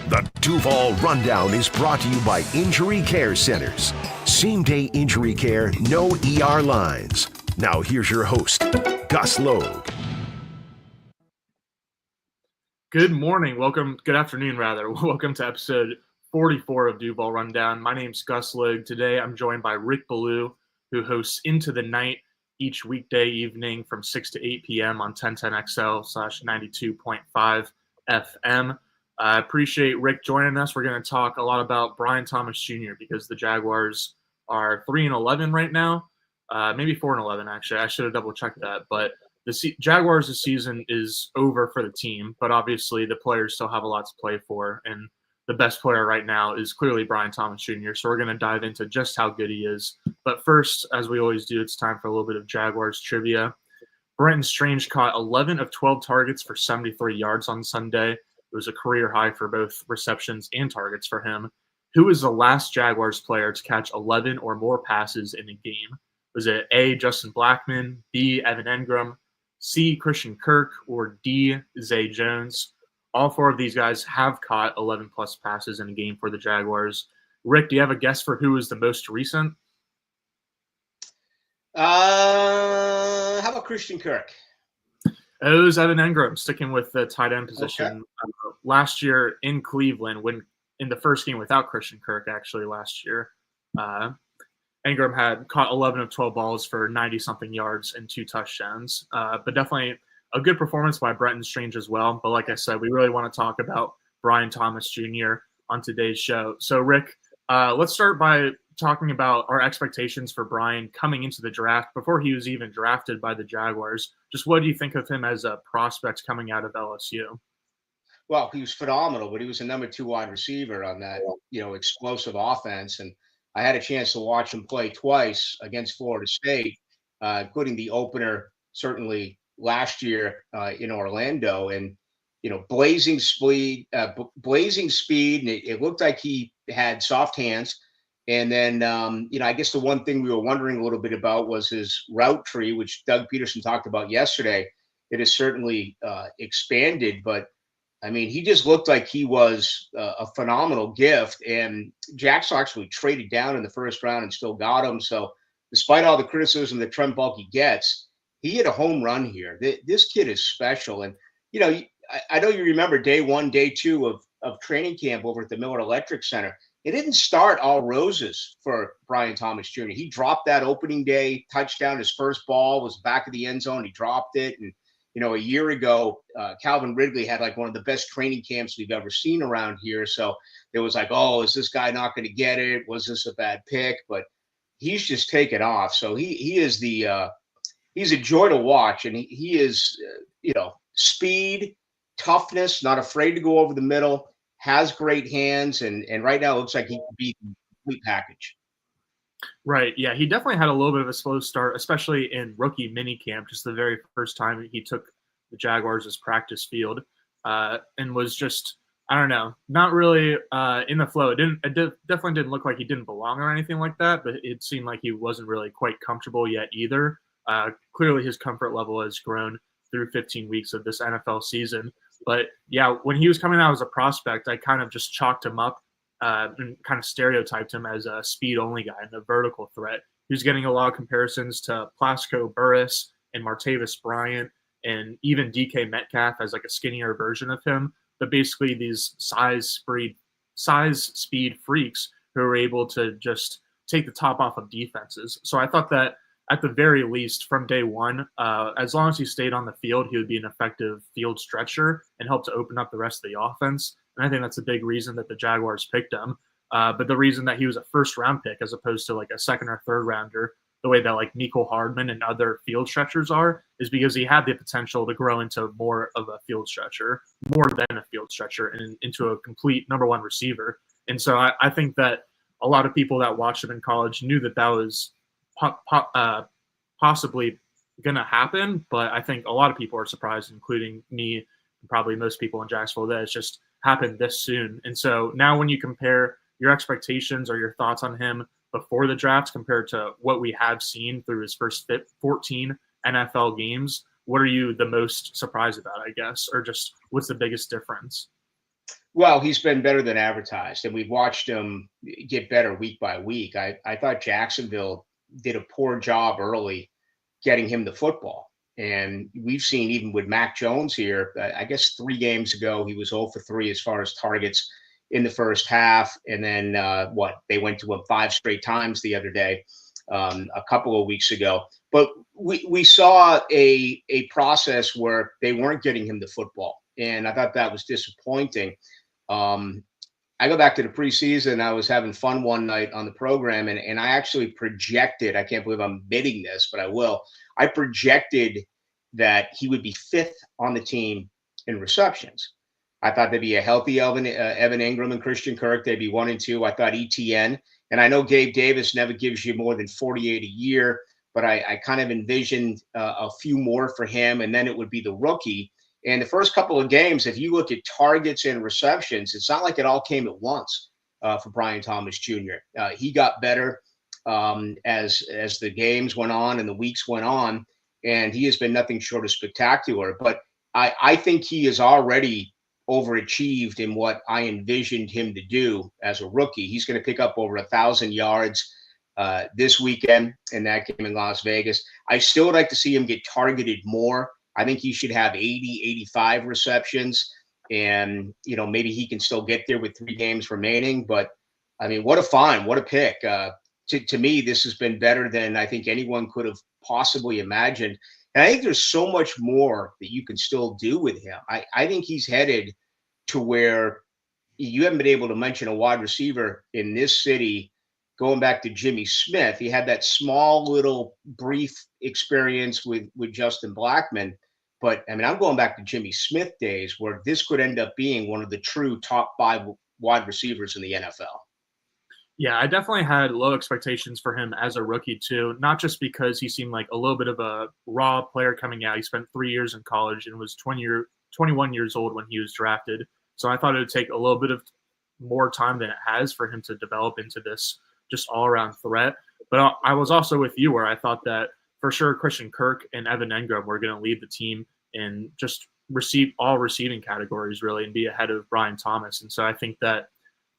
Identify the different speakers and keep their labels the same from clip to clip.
Speaker 1: The Duval Rundown is brought to you by Injury Care Centers. Same-day injury care, no ER lines. Now here's your host, Gus Logue.
Speaker 2: Good morning. Good afternoon, rather. Welcome to episode 44 of Duval Rundown. My name's Gus Logue. Today I'm joined by Rick Ballou, who hosts Into the Night each weekday evening from 6 to 8 p.m. on 1010XL/92.5 FM. I appreciate Rick joining us. We're going to talk a lot about Brian Thomas Jr. because the Jaguars are 3-11 right now, maybe 4-11 actually. I should have double checked that. But the Jaguars' season is over for the team, but obviously the players still have a lot to play for, and the best player right now is clearly Brian Thomas Jr. So we're going to dive into just how good he is. But first, as we always do, it's time for a little bit of Jaguars trivia. Brenton Strange caught 11 of 12 targets for 73 yards on Sunday. It was a career high for both receptions and targets for him. Who was the last Jaguars player to catch 11 or more passes in a game? Was it A, Justin Blackmon, B, Evan Engram, C, Christian Kirk, or D, Zay Jones? All four of these guys have caught 11-plus passes in a game for the Jaguars. Rick, do you have a guess for who was the most recent?
Speaker 3: How about Christian Kirk?
Speaker 2: It was Evan Engram, sticking with the tight end position.
Speaker 3: Okay.
Speaker 2: Last year in Cleveland, when in the first game without Christian Kirk, actually last year, Engram had caught 11 of 12 balls for 90-something yards and 2 touchdowns. But definitely a good performance by Brenton Strange as well. But like I said, we really want to talk about Brian Thomas Jr. on today's show. So, Rick, let's start by talking about our expectations for Brian coming into the draft before he was even drafted by the Jaguars. Just what do you think of him as a prospect coming out of LSU?
Speaker 3: Well, he was phenomenal, but he was a number 2 wide receiver on that, explosive offense. And I had a chance to watch him play twice against Florida State, including the opener certainly last year in Orlando. And blazing speed, and it looked like he had soft hands. And then, I guess the one thing we were wondering a little bit about was his route tree, which Doug Peterson talked about yesterday. It has certainly expanded, but I mean, he just looked like he was a phenomenal gift. And Jackson actually traded down in the first round and still got him. So despite all the criticism that Trent Baalke gets, he hit a home run here. This kid is special. And, I know you remember day 1, day 2 of training camp over at the Miller Electric Center. It didn't start all roses for Brian Thomas Jr. He dropped that opening day touchdown. His first ball was back of the end zone. He dropped it. And, a year ago, Calvin Ridley had like one of the best training camps we've ever seen around here. So it was like, oh, is this guy not going to get it? Was this a bad pick? But he's just taken off. So he is he's a joy to watch. And he is, speed, toughness, not afraid to go over the middle, has great hands, and right now it looks like he could be the complete package.
Speaker 2: Right. Yeah, he definitely had a little bit of a slow start, especially in rookie minicamp, just the very first time he took the Jaguars as practice field, and was just, I don't know, not really in the flow. It definitely didn't look like he didn't belong or anything like that, but it seemed like he wasn't really quite comfortable yet either. Clearly his comfort level has grown through 15 weeks of this NFL season. But yeah, when he was coming out as a prospect, I kind of just chalked him up and kind of stereotyped him as a speed-only guy and a vertical threat. He was getting a lot of comparisons to Plaxico Burress and Martavis Bryant and even DK Metcalf as like a skinnier version of him. But basically these size speed freaks who are able to just take the top off of defenses. So I thought that at the very least, from day one, as long as he stayed on the field, he would be an effective field stretcher and help to open up the rest of the offense. And I think that's a big reason that the Jaguars picked him. But the reason that he was a first-round pick as opposed to like a second or third-rounder, the way that like Mecole Hardman and other field stretchers are, is because he had the potential to grow into more of a field stretcher, more than a field stretcher, and into a complete number 1 receiver. And so I think that a lot of people that watched him in college knew that that was possibly going to happen, but I think a lot of people are surprised, including me and probably most people in Jacksonville, that it's just happened this soon. And so now when you compare your expectations or your thoughts on him before the draft compared to what we have seen through his first 14 NFL games, what are you the most surprised about, I guess, or just what's the biggest difference?
Speaker 3: Well, he's been better than advertised, and we've watched him get better week by week. I thought Jacksonville did a poor job early getting him the football. And we've seen even with Mac Jones here, I guess 3 games ago, he was 0 for 3 as far as targets in the first half. And then they went to him 5 straight times the other day, a couple of weeks ago. But we saw a process where they weren't getting him the football. And I thought that was disappointing. I go back to the preseason. I was having fun one night on the program, and I actually projected, I can't believe I'm admitting this, but I will. I projected that he would be 5th on the team in receptions. I thought there'd be a healthy Evan Ingram and Christian Kirk. They'd be 1 and 2. I thought ETN, and I know Gabe Davis never gives you more than 48 a year, but I kind of envisioned a few more for him, and then it would be the rookie. And the first couple of games, if you look at targets and receptions, it's not like it all came at once for Brian Thomas Jr. He got better as the games went on and the weeks went on, and he has been nothing short of spectacular. But I think he has already overachieved in what I envisioned him to do as a rookie. He's going to pick up over 1,000 yards this weekend in that game in Las Vegas. I still would like to see him get targeted more. I think he should have 80, 85 receptions, and, maybe he can still get there with 3 games remaining. But, I mean, what a find, what a pick. To me, this has been better than I think anyone could have possibly imagined. And I think there's so much more that you can still do with him. I think he's headed to where you haven't been able to mention a wide receiver in this city going back to Jimmy Smith. He had that small little brief experience with Justin Blackmon. But, I mean, I'm going back to Jimmy Smith days where this could end up being one of the true top 5 wide receivers in the NFL.
Speaker 2: Yeah, I definitely had low expectations for him as a rookie too, not just because he seemed like a little bit of a raw player coming out. He spent 3 years in college and was 21 years old when he was drafted. So I thought it would take a little bit of more time than it has for him to develop into this just all-around threat. But I was also with you where I thought that for sure Christian Kirk and Evan Engram were going to lead the team in just receiving categories really and be ahead of Brian Thomas. And so I think that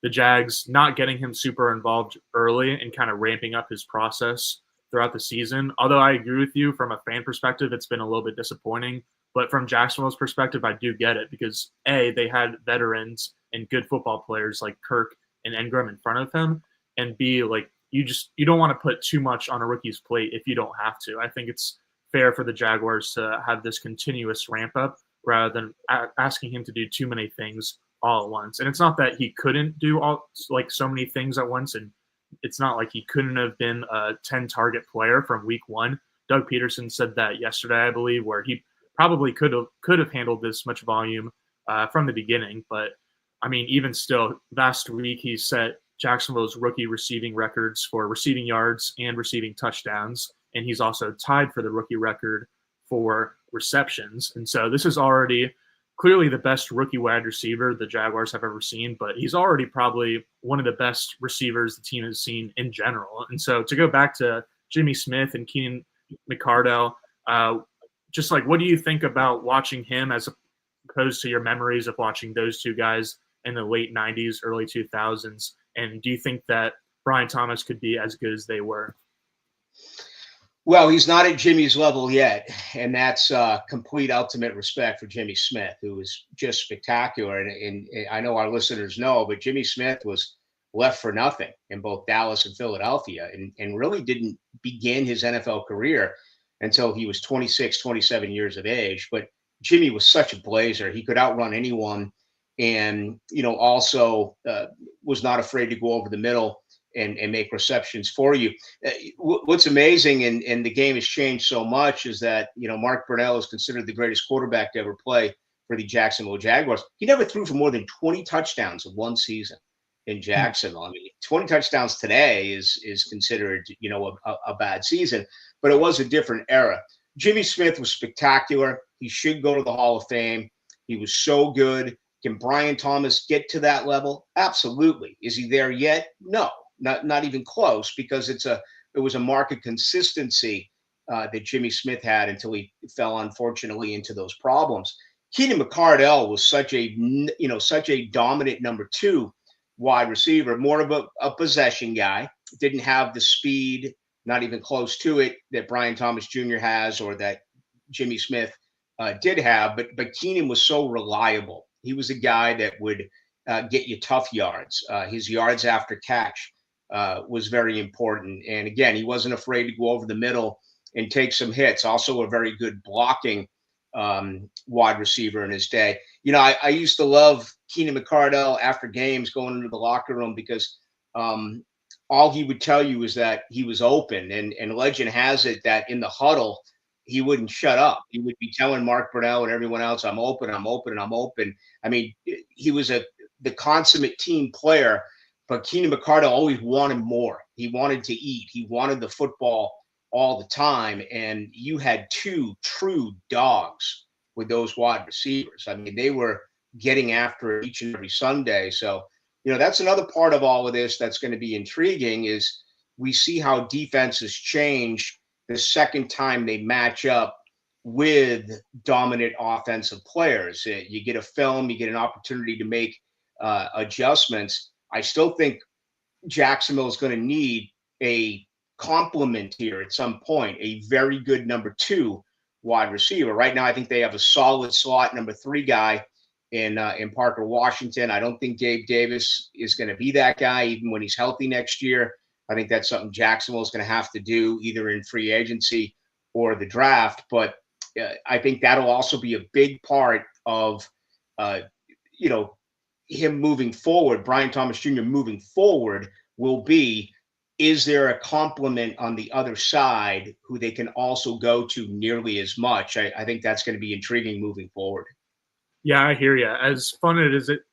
Speaker 2: the Jags not getting him super involved early and kind of ramping up his process throughout the season, although I agree with you from a fan perspective, it's been a little bit disappointing. But from Jacksonville's perspective, I do get it because A, they had veterans and good football players like Kirk and Engram in front of him, and B, like you don't want to put too much on a rookie's plate if you don't have to. I think it's fair for the Jaguars to have this continuous ramp up rather than asking him to do too many things all at once. And it's not that he couldn't do so many things at once, and it's not like he couldn't have been a 10 target player from week 1. Doug Peterson said that yesterday, I believe, where he probably could have handled this much volume from the beginning. But I mean, even still, last week he set Jacksonville's rookie receiving records for receiving yards and receiving touchdowns, and he's also tied for the rookie record for receptions. And so this is already clearly the best rookie wide receiver the Jaguars have ever seen, but he's already probably one of the best receivers the team has seen in general. And so to go back to Jimmy Smith and Keenan McCardell, just like, what do you think about watching him as opposed to your memories of watching those two guys in the late 90s, early 2000s? And do you think that Brian Thomas could be as good as they were?
Speaker 3: Well, he's not at Jimmy's level yet, and that's complete ultimate respect for Jimmy Smith, who was just spectacular. And I know our listeners know, but Jimmy Smith was left for nothing in both Dallas and Philadelphia, and really didn't begin his NFL career until he was 26, 27 years of age. But Jimmy was such a blazer. He could outrun anyone, and, also was not afraid to go over the middle and make receptions for you. What's amazing, and the game has changed so much, is that, Mark Brunell is considered the greatest quarterback to ever play for the Jacksonville Jaguars. He never threw for more than 20 touchdowns in one season in Jacksonville. I mean, 20 touchdowns today is considered, a bad season, but it was a different era. Jimmy Smith was spectacular. He should go to the Hall of Fame. He was so good. Can Brian Thomas get to that level? Absolutely. Is he there yet? No. Not even close, because it was a mark of consistency that Jimmy Smith had until he fell, unfortunately, into those problems. Keenan McCardell was such a dominant number 2 wide receiver, more of a possession guy. Didn't have the speed, not even close to it, that Brian Thomas Jr. has or that Jimmy Smith did have. But Keenan was so reliable. He was a guy that would get you tough yards. His yards after catch was very important. And again, he wasn't afraid to go over the middle and take some hits. Also a very good blocking wide receiver in his day. I used to love Keenan McCardell after games going into the locker room because all he would tell you is that he was open. And legend has it that in the huddle, he wouldn't shut up. He would be telling Mark Brunell and everyone else, I'm open, I'm open, and I'm open. I mean, he was the consummate team player, but Keenan McCardell always wanted more. He wanted to eat. He wanted the football all the time. And you had 2 true dogs with those wide receivers. I mean, they were getting after it each and every Sunday. So, that's another part of all of this that's going to be intriguing is we see how defenses change the second time they match up with dominant offensive players. You get a film, you get an opportunity to make adjustments. I still think Jacksonville is going to need a complement here at some point, a very good number 2 wide receiver. Right now, I think they have a solid slot number 3 guy in Parker Washington. I don't think Gabe Davis is going to be that guy, even when he's healthy next year. I think that's something Jacksonville is going to have to do either in free agency or the draft. But I think that'll also be a big part of, him moving forward. Brian Thomas Jr. moving forward will be, is there a complement on the other side who they can also go to nearly as much? I think that's going to be intriguing moving forward.
Speaker 2: Yeah, I hear you. As fun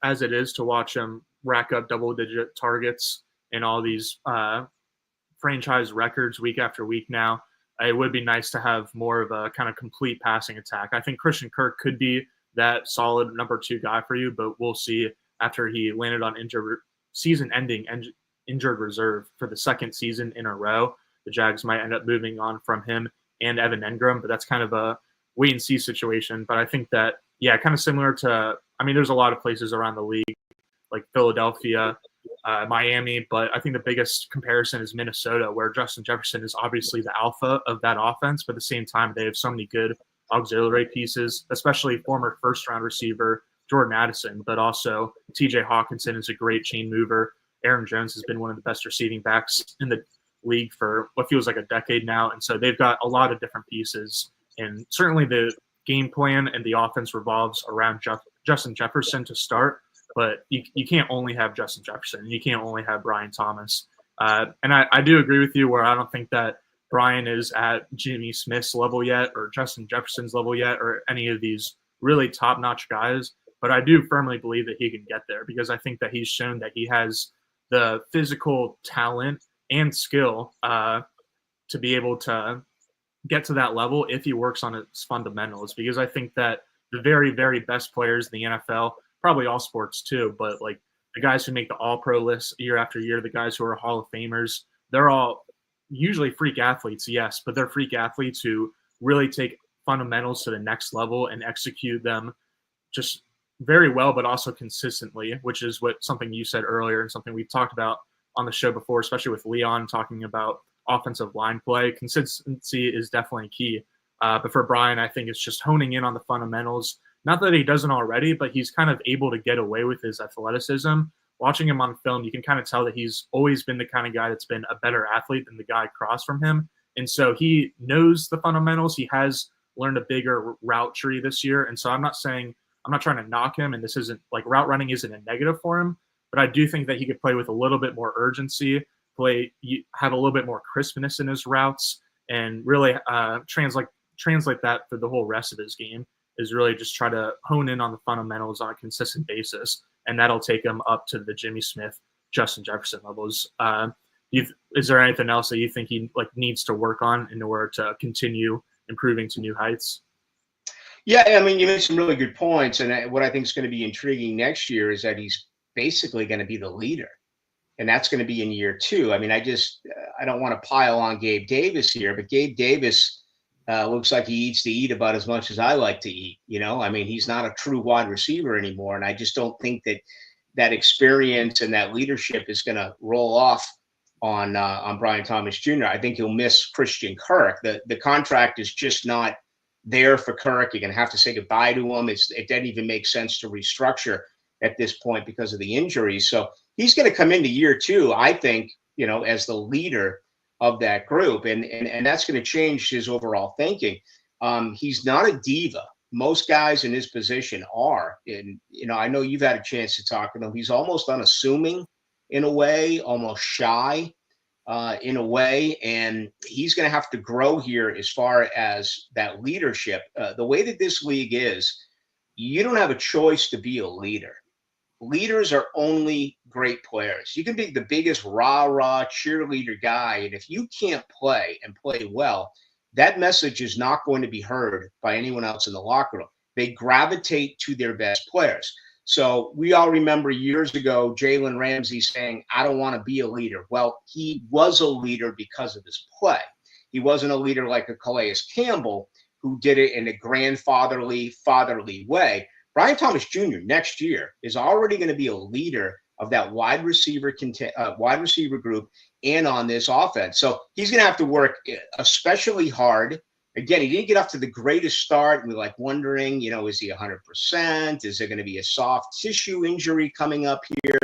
Speaker 2: as it is to watch him rack up double-digit targets and all these franchise records week after week now, it would be nice to have more of a kind of complete passing attack. I think Christian Kirk could be that solid number 2 guy for you, but we'll see after he landed on season-ending injured reserve for the second season in a row. The Jags might end up moving on from him and Evan Engram, but that's kind of a wait-and-see situation. But I think that, yeah, kind of similar to – I mean, there's a lot of places around the league, like Philadelphia, Miami, but I think the biggest comparison is Minnesota, where Justin Jefferson is obviously the alpha of that offense, but at the same time, they have so many good auxiliary pieces, especially former first-round receiver Jordan Addison, but also TJ Hawkinson is a great chain mover. Aaron Jones has been one of the best receiving backs in the league for what feels like a decade now, and so they've got a lot of different pieces, and certainly the game plan and the offense revolves around Justin Jefferson to start, but you can't only have Justin Jefferson. You can't only have Brian Thomas. And I do agree with you where I don't think that Brian is at Jimmy Smith's level yet or Justin Jefferson's level yet or any of these really top-notch guys, but I do firmly believe that he can get there because I think that he's shown that he has the physical talent and skill to be able to get to that level if he works on his fundamentals, because I think that the very, very best players in the NFL, probably all sports too, but like the guys who make the all-pro list year after year, the guys who are Hall of Famers, they're all usually freak athletes, yes, but they're freak athletes who really take fundamentals to the next level and execute them just very well, but also consistently, which is something you said earlier and something we've talked about on the show before, especially with Leon talking about offensive line play. Consistency is definitely key. But for Brian, I think it's just honing in on the fundamentals. Not that he doesn't already, but he's kind of able to get away with his athleticism. Watching him on film, you can kind of tell that he's always been the kind of guy that's been a better athlete than the guy across from him. And so he knows the fundamentals. He has learned a bigger route tree this year. And so I'm not trying to knock him, and this isn't like route running isn't a negative for him, but I do think that he could play with a little bit more urgency, have a little bit more crispness in his routes, and really translate that for the whole rest of his game, is really just try to hone in on the fundamentals on a consistent basis, and that'll take him up to the Jimmy Smith, Justin Jefferson levels. Is there anything else that you think he needs to work on in order to continue improving to new heights?
Speaker 3: Yeah, I mean, you made some really good points, and what I think is going to be intriguing next year is that he's basically going to be the leader, and that's going to be in year 2. I mean, I don't want to pile on Gabe Davis here, but Gabe Davis looks like he eats to eat about as much as I like to eat. I mean, he's not a true wide receiver anymore. And I just don't think that experience and that leadership is going to roll off on Brian Thomas Jr. I think he'll miss Christian Kirk. The contract is just not there for Kirk. You're going to have to say goodbye to him. It doesn't even make sense to restructure at this point because of the injuries. So he's going to come into year 2, I think, as the leader of that group. And that's going to change his overall thinking. He's not a diva. Most guys in his position are. And, I know you've had a chance to talk to him. He's almost unassuming in a way, almost shy in a way. And he's going to have to grow here as far as that leadership. The way that this league is, you don't have a choice to be a leader. Leaders are only great players. You can be the biggest rah-rah cheerleader guy, and if you can't play and play well, that message is not going to be heard by anyone else in the locker room. They gravitate to their best players. So we all remember years ago, Jalen Ramsey saying, I don't want to be a leader. Well, he was a leader because of his play. He wasn't a leader like a Calais Campbell, who did it in a grandfatherly, fatherly way. Brian Thomas Jr. next year is already going to be a leader of that wide receiver group and on this offense. So he's going to have to work especially hard. Again, he didn't get off to the greatest start. We're like wondering, is he 100%? Is there going to be a soft tissue injury coming up here?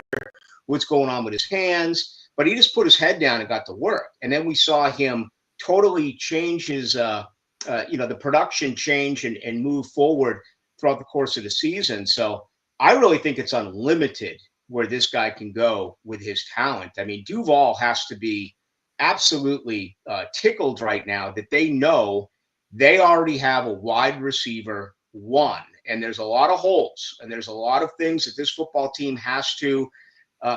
Speaker 3: What's going on with his hands? But he just put his head down and got to work. And then we saw him totally change his, the production change and move forward throughout the course of the season. So I really think it's unlimited where this guy can go with his talent. I mean, Duval has to be absolutely tickled right now that they know they already have a wide receiver 1, and there's a lot of holes and there's a lot of things that this football team has to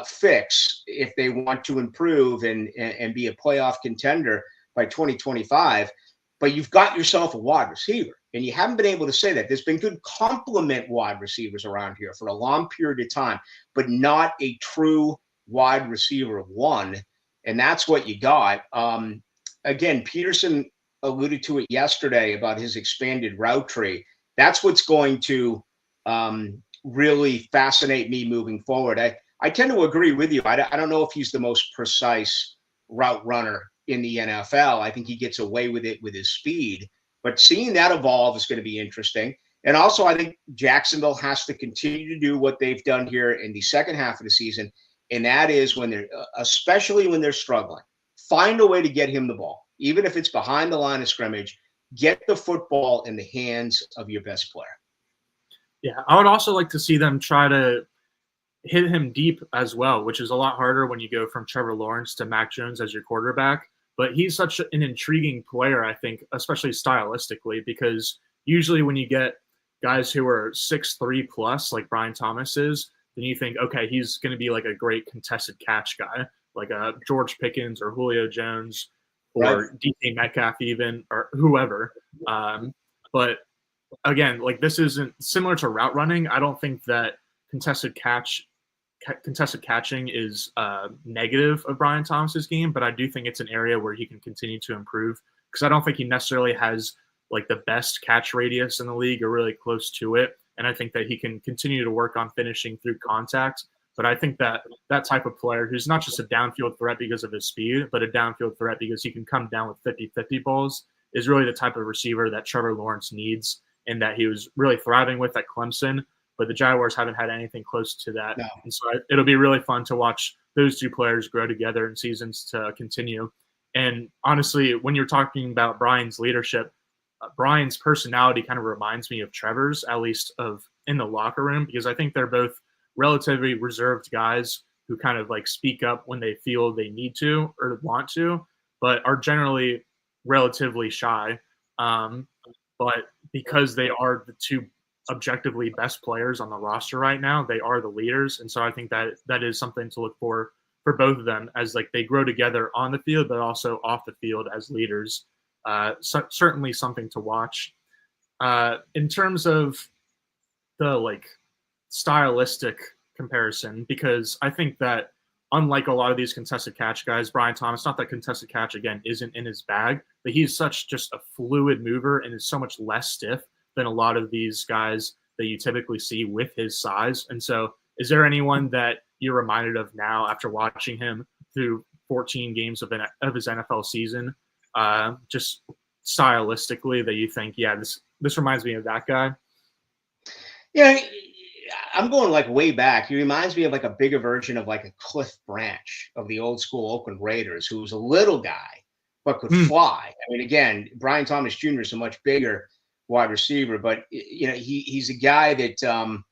Speaker 3: fix if they want to improve and be a playoff contender by 2025. But you've got yourself a wide receiver, and you haven't been able to say that. There's been good complement wide receivers around here for a long period of time, but not a true wide receiver 1. And that's what you got. Again, Peterson alluded to it yesterday about his expanded route tree. That's what's going to really fascinate me moving forward. I tend to agree with you. I don't know if he's the most precise route runner in the NFL. I think he gets away with it with his speed, but seeing that evolve is going to be interesting. And also, I think Jacksonville has to continue to do what they've done here in the second half of the season. And that is especially when they're struggling, find a way to get him the ball, even if it's behind the line of scrimmage, get the football in the hands of your best player.
Speaker 2: Yeah. I would also like to see them try to hit him deep as well, which is a lot harder when you go from Trevor Lawrence to Mac Jones as your quarterback. But he's such an intriguing player, I think, especially stylistically, because usually when you get guys who are 6'3 plus, like Brian Thomas is, then you think, okay, he's going to be like a great contested catch guy, like a George Pickens or Julio Jones or right. DK Metcalf even, or whoever. But again, like this isn't similar to route running. I don't think that contested catching is negative of Brian Thomas's game, but I do think it's an area where he can continue to improve, because I don't think he necessarily has like the best catch radius in the league or really close to it. And I think that he can continue to work on finishing through contact. But I think that type of player who's not just a downfield threat because of his speed, but a downfield threat because he can come down with 50-50 balls is really the type of receiver that Trevor Lawrence needs, and that he was really thriving with at Clemson. But the Jaguars haven't had anything close to that. No. And so it'll be really fun to watch those two players grow together in seasons to continue. And honestly, when you're talking about Brian's leadership, Brian's personality kind of reminds me of Trevor's, at least in the locker room, because I think they're both relatively reserved guys who kind of like speak up when they feel they need to or want to, but are generally relatively shy. But because they are the two objectively best players on the roster right now, they are the leaders. And so I think that is something to look for both of them, as like they grow together on the field, but also off the field as leaders. Certainly something to watch. In terms of the like stylistic comparison, because I think that unlike a lot of these contested catch guys, Brian Thomas, not that contested catch again isn't in his bag, but he's such just a fluid mover and is so much less stiff than a lot of these guys that you typically see with his size. And so is there anyone that you're reminded of now after watching him through 14 games of his NFL season, just stylistically, that you think, yeah, this reminds me of that guy?
Speaker 3: Yeah, I'm going like way back. He reminds me of like a bigger version of like a Cliff Branch of the old school Oakland Raiders, who was a little guy but could fly. I mean, again, Brian Thomas Jr. is a much bigger wide receiver, but he's a guy that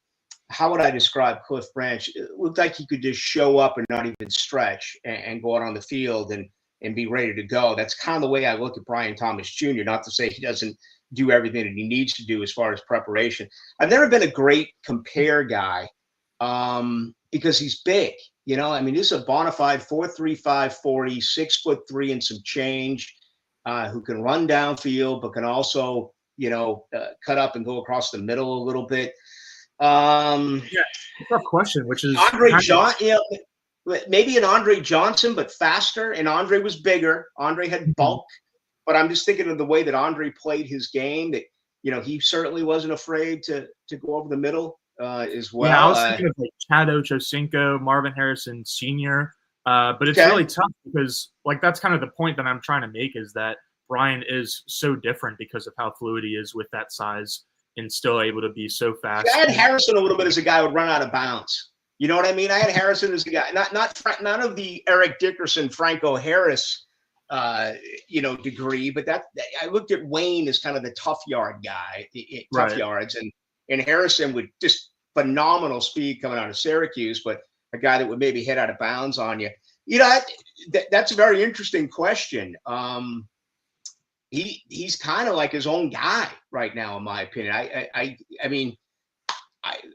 Speaker 3: how would I describe Cliff Branch? It looked like he could just show up and not even stretch and go out on the field and be ready to go. That's kind of the way I look at Brian Thomas Jr. Not to say he doesn't do everything that he needs to do as far as preparation. I've never been a great compare guy because he's big. I mean, this is a bona fide 4.35 40, 6'3" and some change, who can run downfield, but can also, cut up and go across the middle a little bit.
Speaker 2: Tough question, which is
Speaker 3: maybe an Andre Johnson, but faster. And Andre was bigger. Andre had bulk. But I'm just thinking of the way that Andre played his game, that, he certainly wasn't afraid to go over the middle as well.
Speaker 2: Yeah, I was thinking of like Chad Ochocinco, Marvin Harrison Sr., but it's really tough because, like, that's kind of the point that I'm trying to make, is that Brian is so different because of how fluid he is with that size and still able to be so fast.
Speaker 3: I had Harrison a little bit as a guy who would run out of bounds. You know what I mean? I had Harrison as a guy, not of the Eric Dickerson, Franco Harris degree, but that I looked at Wayne as kind of the tough yard guy, tough yards, and Harrison with just phenomenal speed coming out of Syracuse, but a guy that would maybe hit out of bounds on you. That's a very interesting question. He's kind of like his own guy right now, in my opinion. I mean,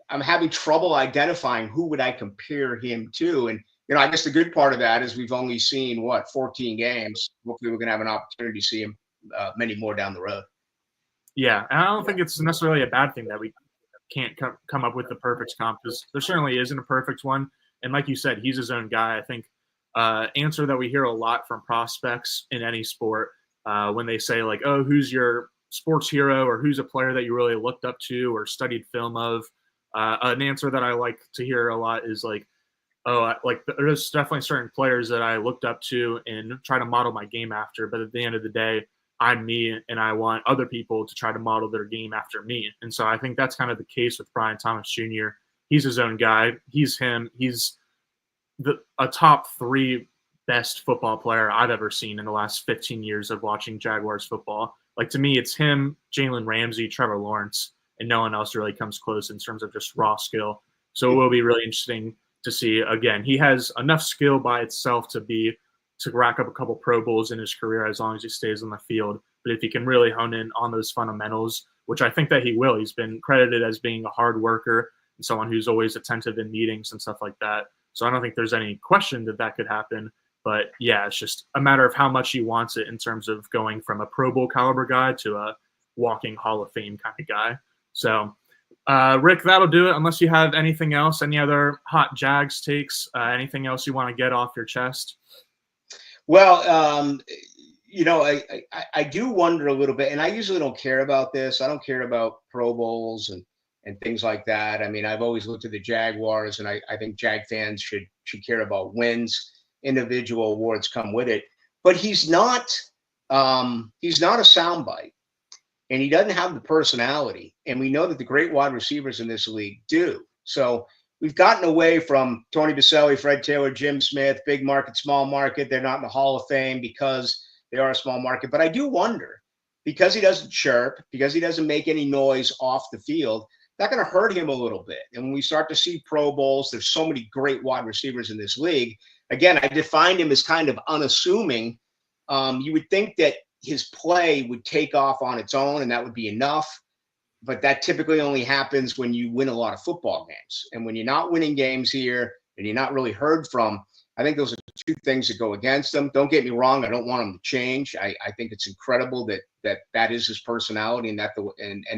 Speaker 3: I'm having trouble identifying who would I compare him to, and I guess the good part of that is we've only seen 14 games. Hopefully, we're going to have an opportunity to see him many more down the road.
Speaker 2: Yeah, and I don't think it's necessarily a bad thing that we can't come up with the perfect comp, because there certainly isn't a perfect one. And like you said, he's his own guy. I think answer that we hear a lot from prospects in any sport when they say, like, oh, who's your sports hero, or who's a player that you really looked up to or studied film of, an answer that I like to hear a lot is like, oh, like there's definitely certain players that I looked up to and try to model my game after. But at the end of the day, I'm me, and I want other people to try to model their game after me. And so I think that's kind of the case with Brian Thomas Jr. He's his own guy. He's him. He's a top 3 best football player I've ever seen in the last 15 years of watching Jaguars football. Like, to me, it's him, Jalen Ramsey, Trevor Lawrence, and no one else really comes close in terms of just raw skill. So it will be really interesting to see. Again, he has enough skill by itself to rack up a couple Pro Bowls in his career as long as he stays on the field. But if he can really hone in on those fundamentals, which I think that he will, he's been credited as being a hard worker and someone who's always attentive in meetings and stuff like that. So I don't think there's any question that could happen. But yeah, it's just a matter of how much he wants it in terms of going from a Pro Bowl caliber guy to a walking Hall of Fame kind of guy. So Rick, that'll do it. Unless you have anything else, any other hot Jags takes, anything else you want to get off your chest?
Speaker 3: Well, I do wonder a little bit, and I usually don't care about this. I don't care about Pro Bowls and things like that. I mean, I've always looked at the Jaguars, and I think Jag fans should care about wins. Individual awards come with it, but he's not a soundbite, and he doesn't have the personality. And we know that the great wide receivers in this league do. So we've gotten away from Tony Baselli, Fred Taylor, Jim Smith, big market, small market. They're not in the Hall of Fame because they are a small market. But I do wonder, because he doesn't chirp, because he doesn't make any noise off the field, that's going to hurt him a little bit. And when we start to see Pro Bowls, there's so many great wide receivers in this league. Again, I defined him as kind of unassuming. You would think that his play would take off on its own, and that would be enough. But that typically only happens when you win a lot of football games. And when you're not winning games here and you're not really heard from, I think those are 2 things that go against him. Don't get me wrong. I don't want him to change. I think it's incredible that is his personality, and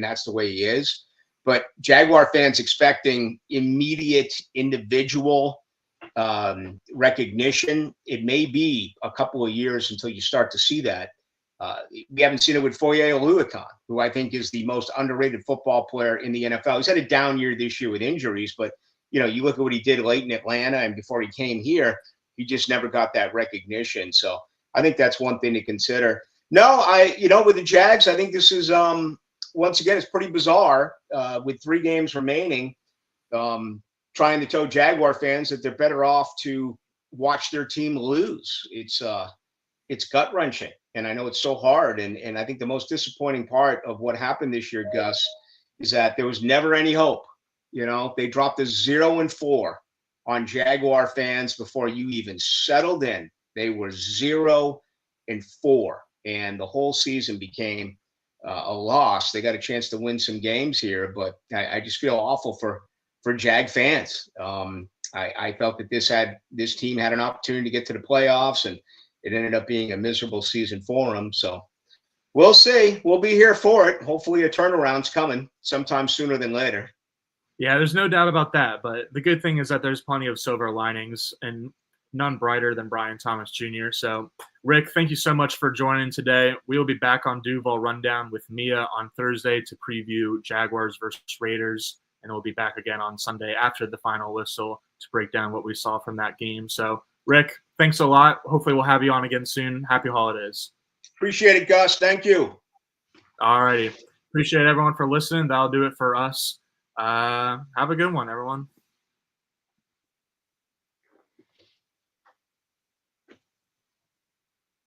Speaker 3: that's the way he is. But Jaguar fans expecting immediate individual recognition, it may be a couple of years until you start to see that. We haven't seen it with Foye Oluokun, who I think is the most underrated football player in the NFL. He's had a down year this year with injuries, but you look at what he did late in Atlanta and before he came here, he just never got that recognition. So I think that's one thing to consider. No, with the Jags, I think this is once again, it's pretty bizarre with 3 games remaining, trying to tell Jaguar fans that they're better off to watch their team lose. It's gut wrenching. And I know it's so hard. And I think the most disappointing part of what happened this year, Gus, is that there was never any hope. They dropped a 0-4 on Jaguar fans before you even settled in. They were 0-4, and the whole season became a loss. They got a chance to win some games here, but I just feel awful for Jag fans. I felt that this team had an opportunity to get to the playoffs, and it ended up being a miserable season for them. So we'll see. We'll be here for it. Hopefully a turnaround's coming sometime sooner than later.
Speaker 2: Yeah, there's no doubt about that. But the good thing is that there's plenty of silver linings, and none brighter than Brian Thomas Jr. So, Rick, thank you so much for joining today. We will be back on Duval Rundown with Mia on Thursday to preview Jaguars versus Raiders, and we'll be back again on Sunday after the final whistle to break down what we saw from that game. So, Rick, thanks a lot. Hopefully we'll have you on again soon. Happy holidays.
Speaker 3: Appreciate it, Gus. Thank you.
Speaker 2: All righty. Appreciate everyone for listening. That'll do it for us. Have a good one, everyone.